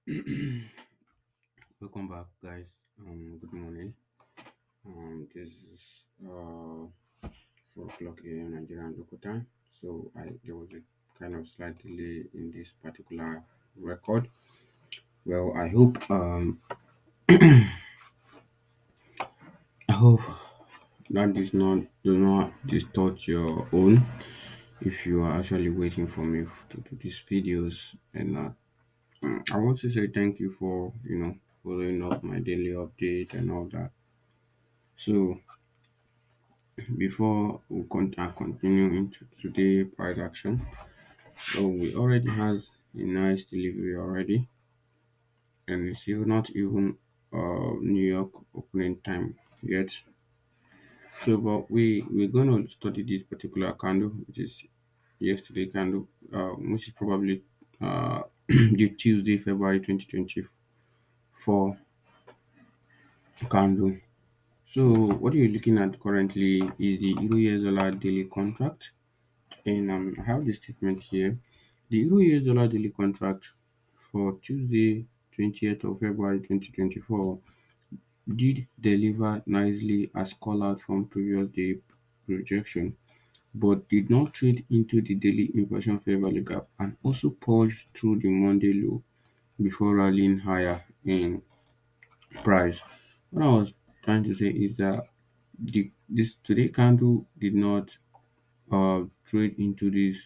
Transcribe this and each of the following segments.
Welcome back, guys. Good morning. This is 4 o'clock a.m. Nigerian local time. So there was a kind of slight delay in this particular record. Well, I hope that does not distort your own if you are actually waiting for me to do these videos. And I want to say thank you for following up my daily update and all that. So before I continue into today price action, so we already has a nice delivery already, and it's still not even New York opening time yet. So, but we're gonna study this particular candle, which is yesterday candle, which is probably the Tuesday, February 2024 candle. So, what you're looking at currently is the Euro US dollar daily contract. And I have the statement here. The Euro US dollar daily contract for Tuesday, 20th of February 2024 did deliver nicely as call out from previous day projection, but did not trade into the daily inversion fair value gap and also purged through the Monday low before rallying higher in price. What I was trying to say is that this today candle did not trade into this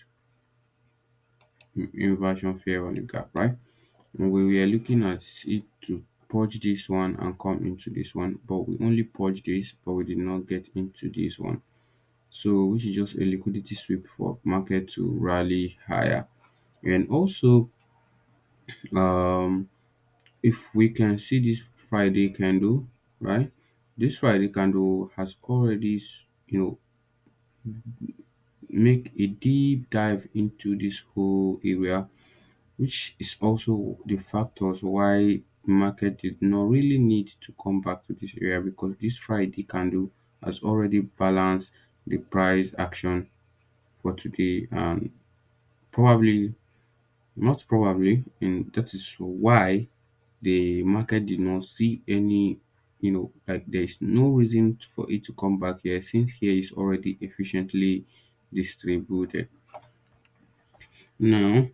inversion fair value gap, right? And we were looking at it to purge this one and come into this one, but we only purged this, but we did not get into this one. So, which is just a liquidity sweep for market to rally higher. And also, um, if we can see this Friday candle, right? This Friday candle has already, make a deep dive into this whole area, which is also the factors why market did not really need to come back to this area, because this Friday candle has already balanced the price action for today, and probably not probably, and that is why the market did not see any, like there is no reason for it to come back here, since here is already efficiently distributed. Now,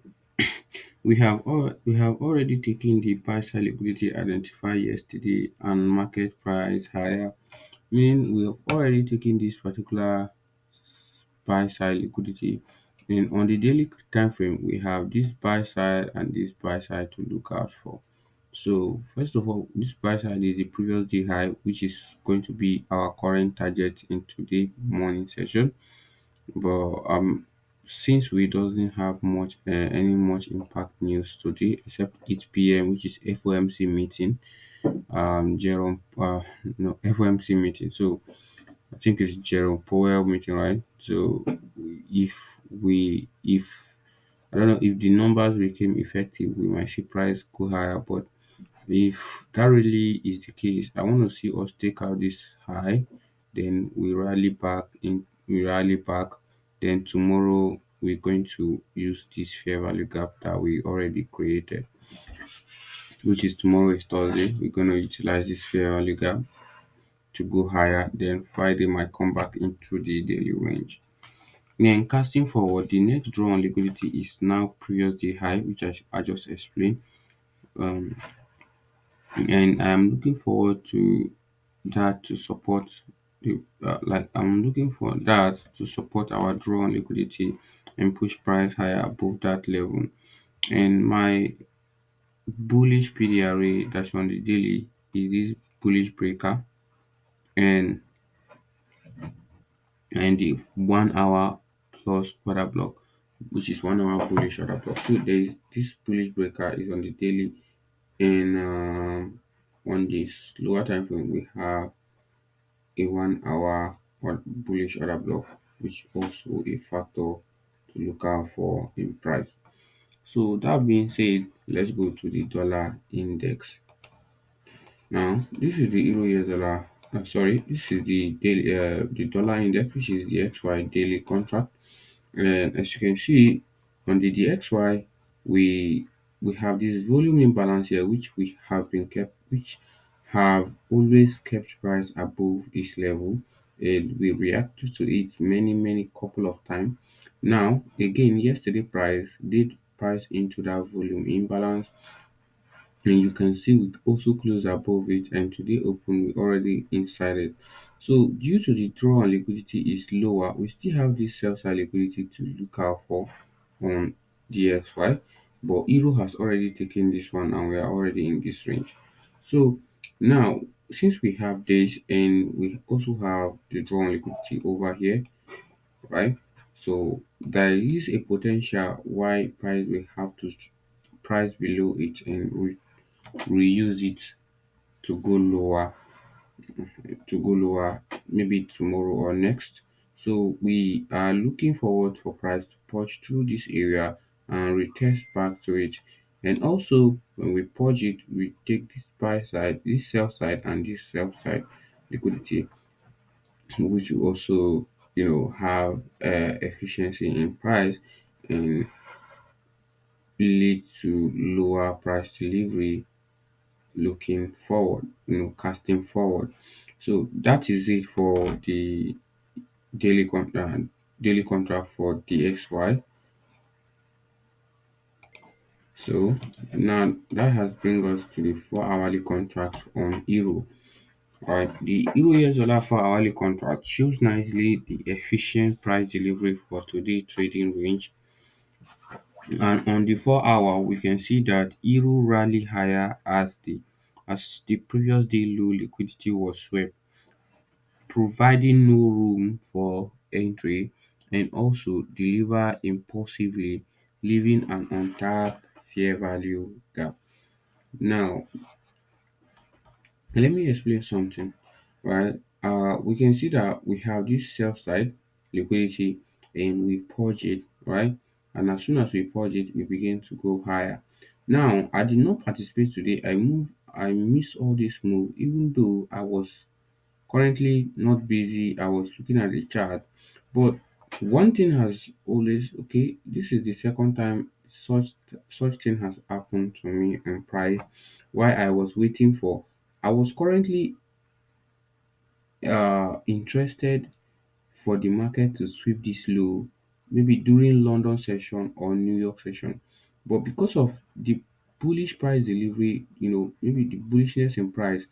we have already taken the buy side liquidity identified yesterday and market price higher, meaning we have already taken this particular buy side liquidity. And on the daily time frame, we have this buy side and this buy side to look out for. So first of all, this buy side is the previous day high, which is going to be our current target in today morning session. But since we doesn't have any much impact news today except 8 p.m., which is FOMC meeting, Jerome no FOMC meeting. So I think it's Jerome Powell meeting, right? So if if I don't know if the numbers became effective, we might see price go higher. But if that really is the case, I want to see us take out this high, then we rally back, then tomorrow we're going to use this fair value gap that we already created, which is tomorrow is Thursday. We're going to utilize this fair value gap to go higher, then Friday might come back into the daily range. Then casting forward, the next draw on liquidity is now previous day high, which I just explained. Um, and I'm looking forward to that to support I'm looking for that to support our draw on liquidity and push price higher above that level. And my bullish PDRA that's on the daily is this bullish breaker, and the 1 hour plus order block, which is 1 hour bullish order block. So there is this bullish breaker is on the daily, and on this lower time frame we have a 1 hour or bullish order block, which also a factor to look out for in price. So that being said, let's go to the dollar index. Now this is the Euro US dollar. Sorry, this is the daily the dollar index, which is the XY daily contract. And as you can see on the DXY, we we have this volume imbalance here, which have always kept price above this level. And we reacted to it many couple of times. Now again, yesterday price did price into that volume imbalance, and you can see we also close above it, and today open we already inside it. So due to the draw on liquidity is lower, we still have this sell side liquidity to look out for on DXY, but Euro has already taken this one and we are already in this range. So now, since we have this and we also have the draw on liquidity over here, right? So there is a potential why price will have to price below it and reuse it to go lower, maybe tomorrow or next. So we are looking forward for price to push through this area and retest back to it. And also when we purge it, we take this buy side, this sell side, and this sell side liquidity, which will also have efficiency in price and lead to lower price delivery looking forward, casting forward. So that is it for the daily contract for DXY. So now that has bring us to the 4 hourly contract on Euro. Alright, the Euro US dollar 4 hourly contract shows nicely the efficient price delivery for today trading range. And on the 4 hour, we can see that Euro rally higher as the previous day low liquidity was swept, providing no room for entry, and also deliver impulsively, leaving an untapped fair value gap. Now, let me explain something, right? We can see that we have this sell side liquidity and we purge it, right? And as soon as we purge it, we begin to go higher. Now, I did not participate today. I missed all this move, even though I was currently not busy. I was looking at the chart, but one thing has always okay. This is the second time such thing has happened to me in price. Why I was waiting for, I was currently interested for the market to sweep this low, maybe during London session or New York session, but because of the bullish price delivery, maybe the bullishness in price,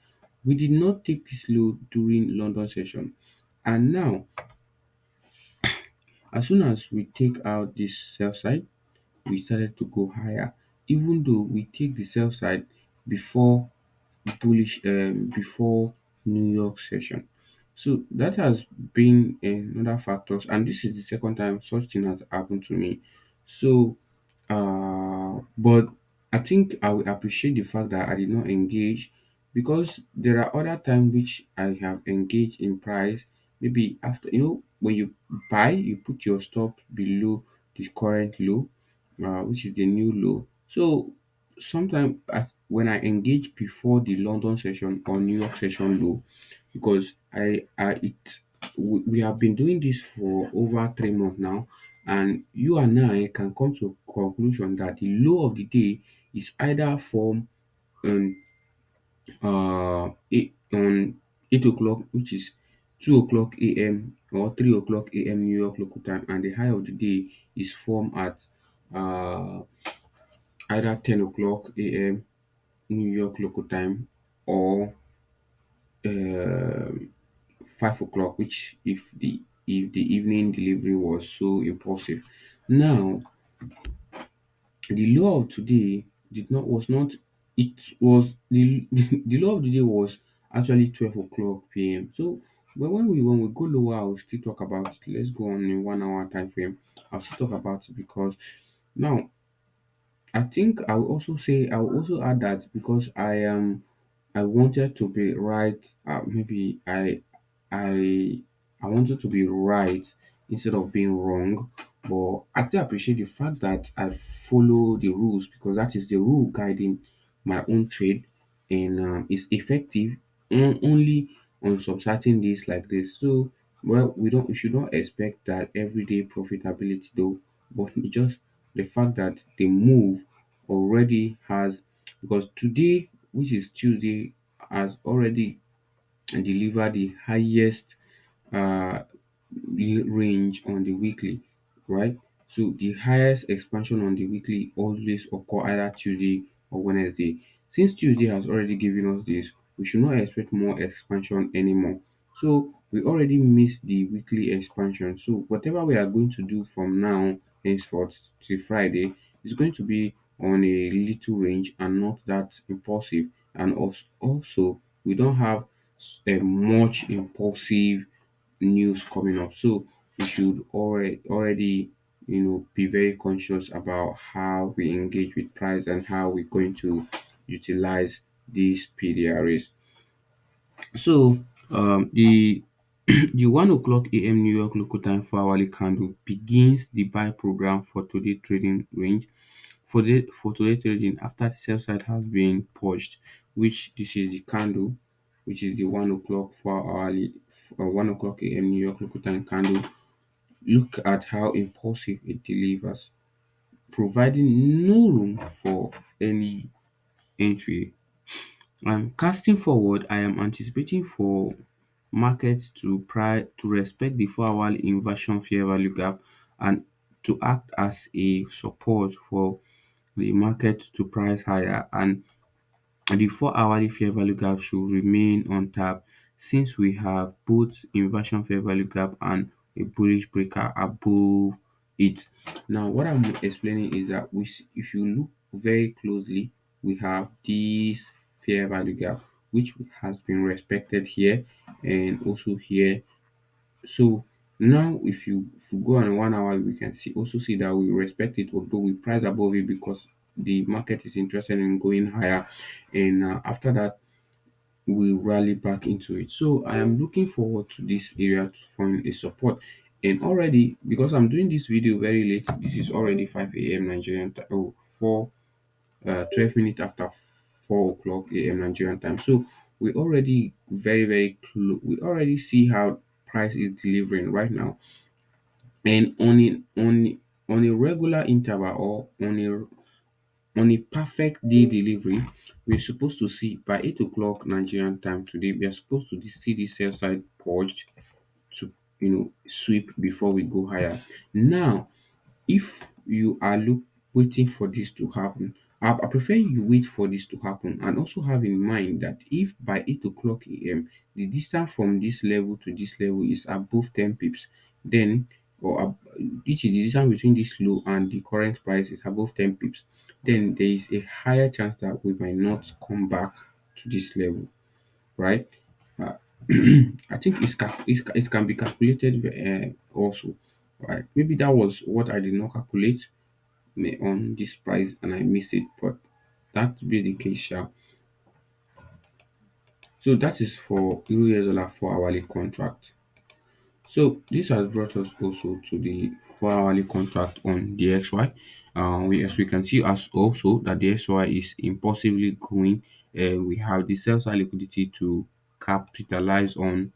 we did not take this low during London session. And now, as soon as we take out this sell side, we started to go higher, even though we take the sell side before before New York session. So that has been another factors, and this is the second time such thing has happened to me. So, but I think I will appreciate the fact that I did not engage, because there are other times which I have engaged in price. Maybe after, when you buy, you put your stop below the current low, which is the new low. So sometimes as when I engage before the London session or New York session low, because we have been doing this for over 3 months now, and you and I can come to a conclusion that the low of the day is either formed on 8 o'clock, which is 2 o'clock a.m. or 3 o'clock a.m. New York local time, and the high of the day is formed at uh, either 10 o'clock a.m. New York local time, or um 5 o'clock, which if the evening delivery was so impulsive. Now, the law of today did not was not it was the the law of the day was actually 12 o'clock p.m. So, but when we go lower, I'll still talk about it. Let's go on in 1 hour time frame. I'll still talk about it, because now I think I will also add that, because I wanted to be right. Maybe I wanted to be right instead of being wrong. But I still appreciate the fact that I follow the rules, because that is the rule guiding my own trade, and it's effective only on some certain days like this. So, well, we should not expect that everyday profitability though, but it's just the fact that they move already has, because today, which is Tuesday, has already delivered the highest uh, range on the weekly, right? So the highest expansion on the weekly always occur either Tuesday or Wednesday. Since Tuesday has already given us this, we should not expect more expansion anymore. So we already missed the weekly expansion. So whatever we are going to do from now henceforth till Friday is going to be on a little range and not that impulsive. And also we don't have much impulsive news coming up. So we should already be very conscious about how we engage with price and how we're going to utilize these PDRs. So the the 1 o'clock a.m. New York local time 4 hourly candle begins the buy program for today trading range for today trading after the sell side has been purged, which this is the candle, which is the 1 o'clock 4 hourly 1 o'clock a.m. New York local time candle. Look at how impulsive it delivers, providing no room for any entry. I'm casting forward. I am anticipating for markets to respect the 4 hourly inversion fair value gap and to act as a support for the market to price higher, and the 4 hourly fair value gap should remain untapped since we have both inversion fair value gap and a bullish breaker above it. Now what I'm explaining is that if you look very closely, we have this fair value gap which has been respected here and also here. So now if you go on 1 hour, we can see that we respect it, although we price above it because the market is interested in going higher, and after that we rally back into it. So I am looking forward to this area to find a support. And already, because I'm doing this video very late, this is already 5 a.m. Nigerian time. 12 minutes after 4 o'clock a.m. Nigerian time. So we already very close. We already see how price is delivering right now. And on a regular interval, or on a perfect day delivery, we're supposed to see by 8 o'clock Nigerian time today, we are supposed to see the sell side purge to sweep before we go higher. Now if you are waiting for this to happen, I prefer you wait for this to happen and also have in mind that if by 8 o'clock a.m. the distance from this level to this level is above 10 pips, then which is the distance between this low and the current price is above 10 pips, then there is a higher chance that we might not come back to this level, right? Uh, I think it can be calculated also, right? Maybe that was what I did not calculate on this price and I missed it, but that be the case, sha. So that is for Euro US dollar 4 hourly contract. So this has brought us also to the 4 hourly contract on the XY. As we can see as also that the XY is impulsively going. We have the sell side liquidity to capitalize on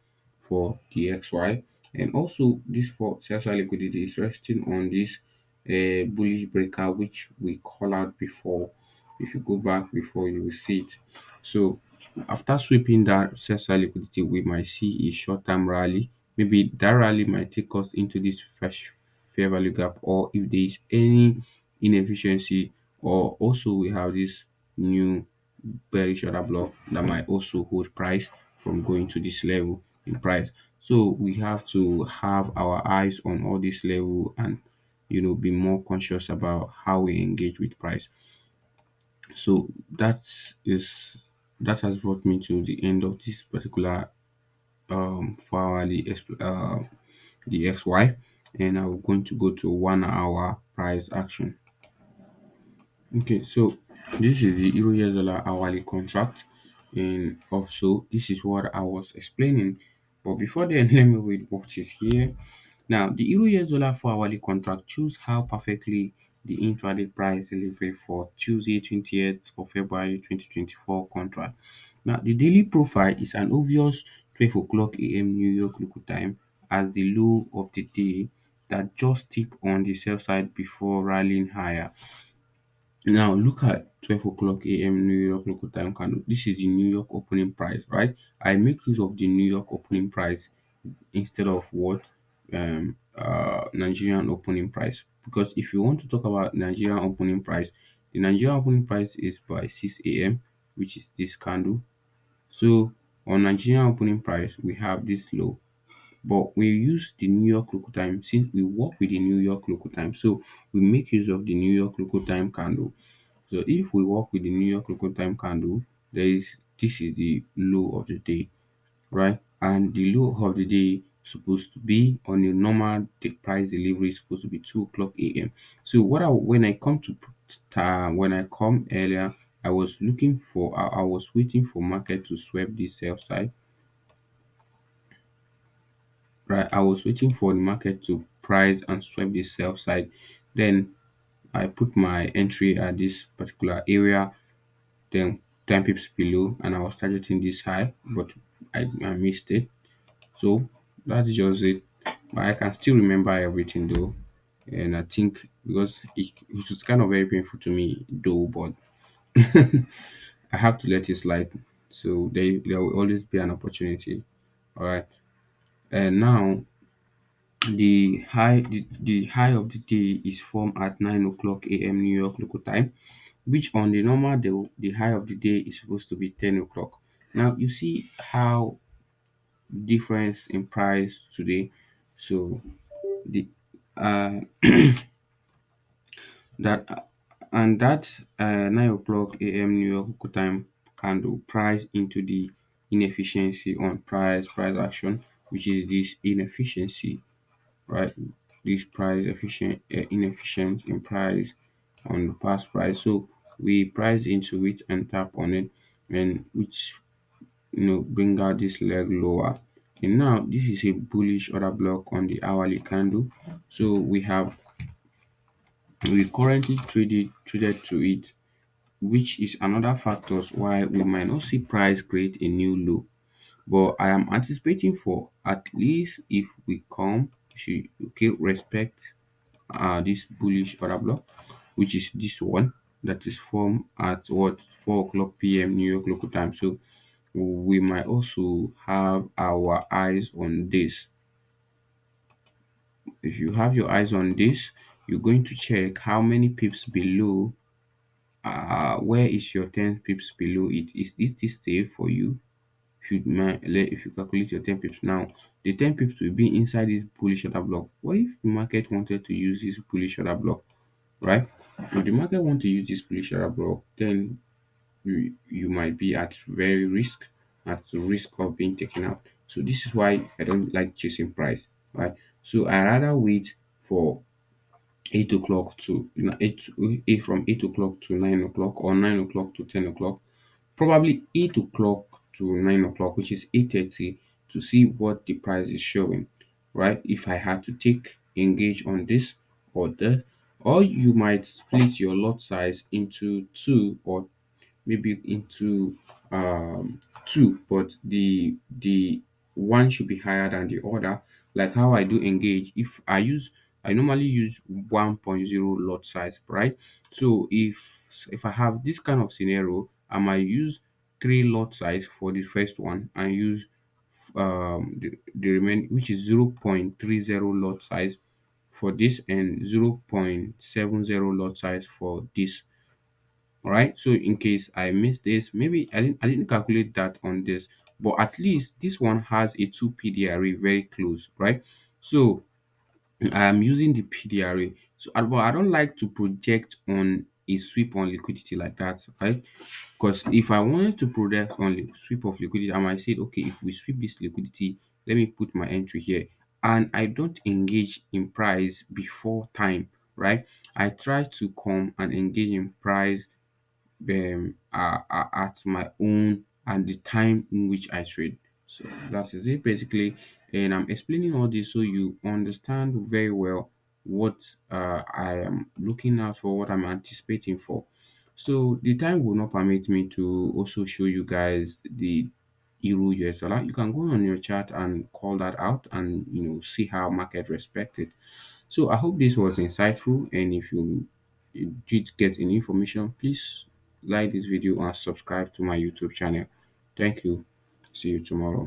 for the XY, and also this for sell side liquidity is resting on this bullish breaker which we call out before. If you go back before, you will see it. So after sweeping that sell side liquidity, we might see a short term rally. Maybe that rally might take us into this fresh fair value gap, or if there is any inefficiency, or also we have this new bearish order block that might also hold price from going to this level in price. So we have to have our eyes on all this level and be more conscious about how we engage with price. So is that has brought me to the end of this particular 4 hourly the XY, and I'm going to go to 1 hour price action. Okay, so this is the Euro US dollar hourly contract, and also this is what I was explaining. But before then, let me read what is here. Now, the Euro US dollar 4 hourly contract shows how perfectly the intraday price delivery for Tuesday, 20th of February 2024 contract. Now, the daily profile is an obvious 12 o'clock a.m. New York local time as the low of the day that just tipped on the sell side before rallying higher. Now look at 12 o'clock a.m. New York local time candle. This is the New York opening price, right? I make use of the New York opening price instead of what Nigerian opening price. Because if you want to talk about Nigerian opening price, the Nigerian opening price is by 6 a.m., which is this candle. So on Nigerian opening price, we have this low, but we use the New York local time since we work with the New York local time. So we make use of the New York local time candle. So if we work with the New York local time candle, there is this is the low of the day, right? And the low of the day supposed to be on a normal price delivery is supposed to be 2 o'clock a.m. So when I come to when I come earlier, I was looking for I was waiting for market to sweep this sell side, right? I was waiting for the market to price and sweep this sell side. Then I put my entry at this particular area, then 10 pips below, and I was targeting this high, but I missed it. So that's just it. But I can still remember everything though. And I think because it was kind of very painful to me though, but I have to let it slide. So there will always be an opportunity. All right. And now the high of the day is formed at 9 o'clock a.m. New York local time, which on the normal day the high of the day is supposed to be 10 o'clock. Now you see how difference in price today. So the uh that and that 9 o'clock a.m. New York local time candle price into the inefficiency on price action, which is this inefficiency, right? This price efficient inefficient in price on the past price. So we price into it and tap on it, and which bring out this leg lower. And now this is a bullish order block on the hourly candle. So we currently traded to it, which is another factors why we might not see price create a new low. But I am anticipating for at least if we come, we should okay respect this bullish order block, which is this one that is formed at what 4 o'clock p.m. New York local time. So we might also have our eyes on this. If you have your eyes on this, you're going to check how many pips below. Where is your 10 pips below it? Is it still safe for you? If you calculate your 10 pips now, the 10 pips will be inside this bullish order block. What if the market wanted to use this bullish order block, right? If the market want to use this bullish order block, then you might be at risk of being taken out. So this is why I don't like chasing price, right? So I rather wait for 8 o'clock to 8 from 8 o'clock to 9 o'clock, or 9 o'clock to 10 o'clock, probably 8 o'clock to 9 o'clock, which is 8:30, to see what the price is showing, right? If I had to take engage on this or that, or you might split your lot size into two, or maybe into two, but the one should be higher than the other. Like how I do engage, if I normally use 1.0 lot size, right? So if I have this kind of scenario, I might use 3 lot size for the first one, and use the remaining, which is 0.30 lot size for this, and 0.70 lot size for this. All right. So in case I missed this, maybe I didn't calculate that on this, but at least this one has a 2 PDRA very close, right? So I am using the PDRA. So but I don't like to project on a sweep on liquidity like that, right? Because if I wanted to project on sweep of liquidity, I might say, okay, if we sweep this liquidity, let me put my entry here. And I don't engage in price before time, right? I try to come and engage in price at my own and the time in which I trade. So that is it basically. And I'm explaining all this so you understand very well what I am looking out for, what I'm anticipating for. So the time will not permit me to also show you guys the Euro US dollar. You can go on your chart and call that out, and see how market respect it. So I hope this was insightful, and if you you did get any information, please like this video and subscribe to my YouTube channel. Thank you. See you tomorrow.